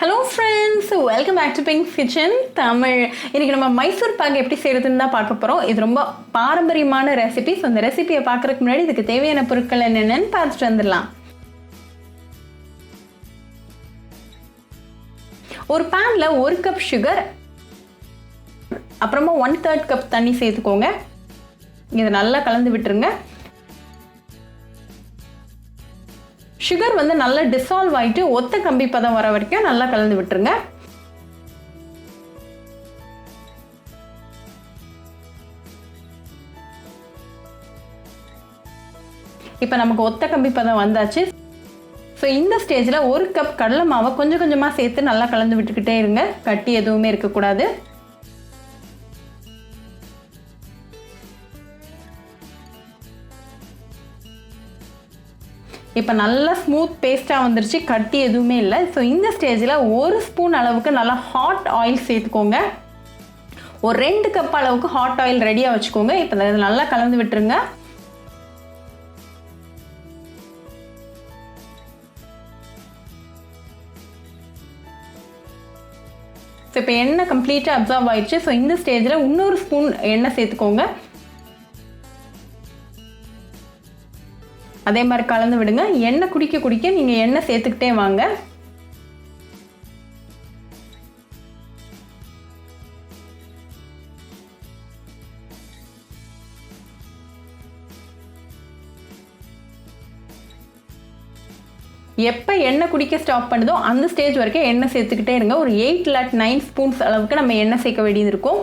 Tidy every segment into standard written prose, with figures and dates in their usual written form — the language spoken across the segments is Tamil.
Hello friends, welcome back to Pink's Kitchen Tamil. இன்னைக்கு நம்ம மைசூர் பாக் எப்படி செய்யறதுன்னு தான் பார்க்க போறோம். இது ரொம்ப பாரம்பரியமான ரெசிபி. ஸோ அந்த ரெசிபியை பார்க்கறதுக்கு முன்னாடி இதுக்கு தேவையான பொருட்கள் என்னென்னு பார்த்துட்டு வந்துடலாம். ஒரு பேன்ல 1 கப் சுகர், அப்புறமா 1/3 கப் தண்ணி சேர்த்துக்கோங்க. இதை நல்லா கலந்து விட்டுருங்க. சுகர் வந்து நல்லா டிசால்வ் ஆயிட்டு ஒத்த கம்பி பதம் வர வரைக்கும் நல்லா கலந்து விட்டுருங்க. இப்போ நமக்கு ஒத்த கம்பி பதம் வந்தாச்சு. ஸோ இந்த ஸ்டேஜில் 1 கப் கடலை மாவை கொஞ்சம் கொஞ்சமாக சேர்த்து நல்லா கலந்து விட்டுக்கிட்டே இருங்க. கட்டி எதுவுமே இருக்கக்கூடாது. இப்போ நல்லா ஸ்மூத் பேஸ்ட்டாக வந்துருச்சு, கட்டி எதுவுமே இல்லை. ஸோ இந்த ஸ்டேஜில் 1 ஸ்பூன் அளவுக்கு நல்லா ஹாட் ஆயில் சேர்த்துக்கோங்க. ஒரு 2 கப் அளவுக்கு ஹாட் ஆயில் ரெடியாக வச்சுக்கோங்க. இப்போ இதை நல்லா கலந்து விட்டுருங்க. ஸோ இப்போ எண்ணெய் கம்ப்ளீட்டாக அப்சார்வ் ஆயிடுச்சு. ஸோ இந்த ஸ்டேஜில் இன்னொரு ஸ்பூன் எண்ணெய் சேர்த்துக்கோங்க. அதே மாதிரி கலந்து விடுங்க. எண்ணெய் குடிக்க குடிக்க நீங்கள் எண்ணெய் சேர்த்துக்கிட்டே வாங்க. எப்போ எண்ணெய் குடிக்க ஸ்டாப் பண்ணுதோ அந்த ஸ்டேஜ் வரைக்கும் எண்ணெய் சேர்த்துக்கிட்டே இருங்க. ஒரு 8 to 9 ஸ்பூன்ஸ் அளவுக்கு நம்ம எண்ணெய் சேர்க்க வேண்டியது இருக்கும்.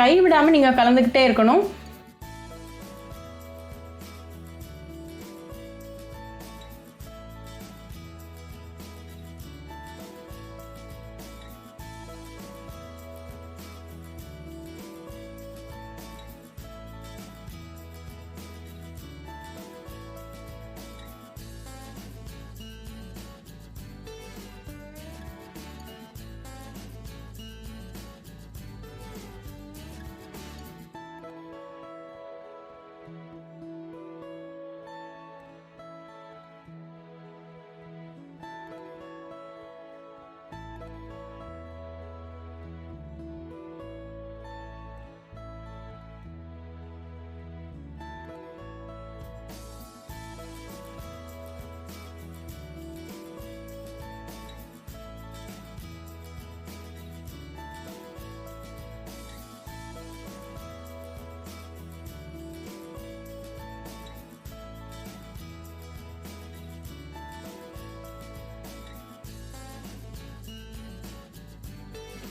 கை விடாமல் நீங்கள் கலந்துக்கிட்டே இருக்கணும்.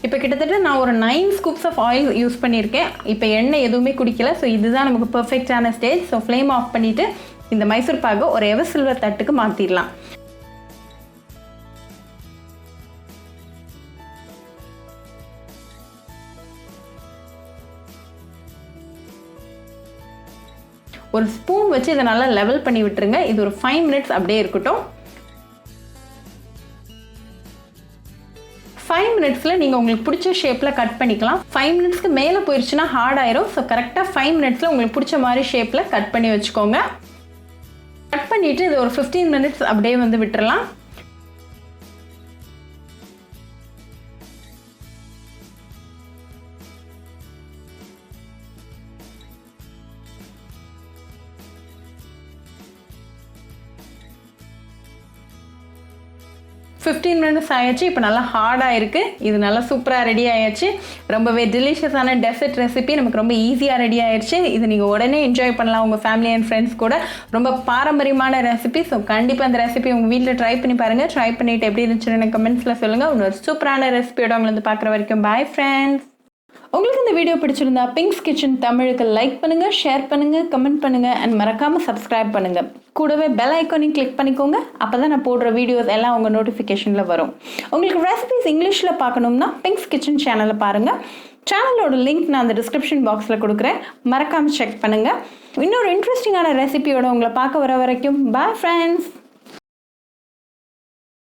இப்போ கிட்டத்தட்ட நான் ஒரு 9 ஸ்கூப்ஸ் ஆஃப் ஆயில் யூஸ் பண்ணியிருக்கேன். இப்போ எண்ணெய் எதுவுமே குடிக்கல. ஸோ இதுதான் நமக்கு பர்ஃபெக்டான ஸ்டேஜ். ஸோ ஃப்ளேம் ஆஃப் பண்ணிவிட்டு இந்த மைசூர் பாகை ஒரு எவர் சில்வர் தட்டுக்கு மாற்றிடலாம். ஒரு ஸ்பூன் வச்சு இதை நல்லா லெவல் பண்ணி விட்டுருங்க. இது ஒரு 5 minutes அப்படியே இருக்கட்டும். 5 minutesல நீங்கள் உங்களுக்கு பிடிச்ச ஷேப்பில் கட் பண்ணிக்கலாம். 5 minutesக்கு மேலே போயிடுச்சுன்னா ஹார்ட் ஆயிரும். ஸோ கரெக்டாக 5 minutesல உங்களுக்கு பிடிச்ச மாதிரி ஷேப்பில் கட் பண்ணி வச்சுக்கோங்க. கட் பண்ணிவிட்டு இது ஒரு 15 minutes அப்படியே வந்து விட்டுறலாம். ஃபிஃப்டீன் மினிட்ஸ் ஆயிடுச்சு. இப்போ நல்லா ஹார்டாக இருக்குது. இது நல்லா சூப்பராக ரெடி ஆயிடுச்சு. ரொம்பவே டெலிஷியஸான டெசர்ட் ரெசிபி நமக்கு ரொம்ப ஈஸியாக ரெடி ஆயிடுச்சு. இது நீங்கள் உடனே என்ஜாய் பண்ணலாம் உங்கள் ஃபேமிலி அண்ட் ஃப்ரெண்ட்ஸ் கூட. ரொம்ப பாரம்பரியமான ரெசிபி. ஸோ கண்டிப்பாக அந்த ரெசிபி உங்கள் வீட்டில் ட்ரை பண்ணி பாருங்கள். ட்ரை பண்ணிவிட்டு எப்படி இருந்துச்சுன்னு எனக்கு கமெண்ட்ஸில் சொல்லுங்கள். இன்னொரு சூப்பரான ரெசிபியோட உங்களை வந்து பார்க்குற வரைக்கும் பாய் ஃப்ரெண்ட்ஸ். உங்களுக்கு இந்த வீடியோ பிடிச்சிருந்தா பிங்க்ஸ் கிச்சன் தமிழுக்கு லைக் பண்ணுங்கள், ஷேர் பண்ணுங்கள், கமெண்ட் பண்ணுங்கள் அண்ட் மறக்காமல் சப்ஸ்கிரைப் பண்ணுங்கள். கூடவே பெல் ஐக்கானையும் கிளிக் பண்ணிக்கோங்க. அப்போ தான் நான் போடுற வீடியோஸ் எல்லாம் உங்கள் நோட்டிஃபிகேஷனில் வரும். உங்களுக்கு ரெசிபிஸ் இங்கிலீஷில் பார்க்கணும்னா பிங்க்ஸ் கிச்சன் சேனலை பாருங்கள். சேனலோட லிங்க் நான் அந்த டிஸ்கிரிப்ஷன் பாக்ஸில் கொடுக்குறேன். மறக்காமல் செக் பண்ணுங்கள். இன்னொரு இன்ட்ரெஸ்டிங்கான ரெசிபியோட உங்களை பார்க்க வர வரைக்கும் பாய் ஃப்ரெண்ட்ஸ்.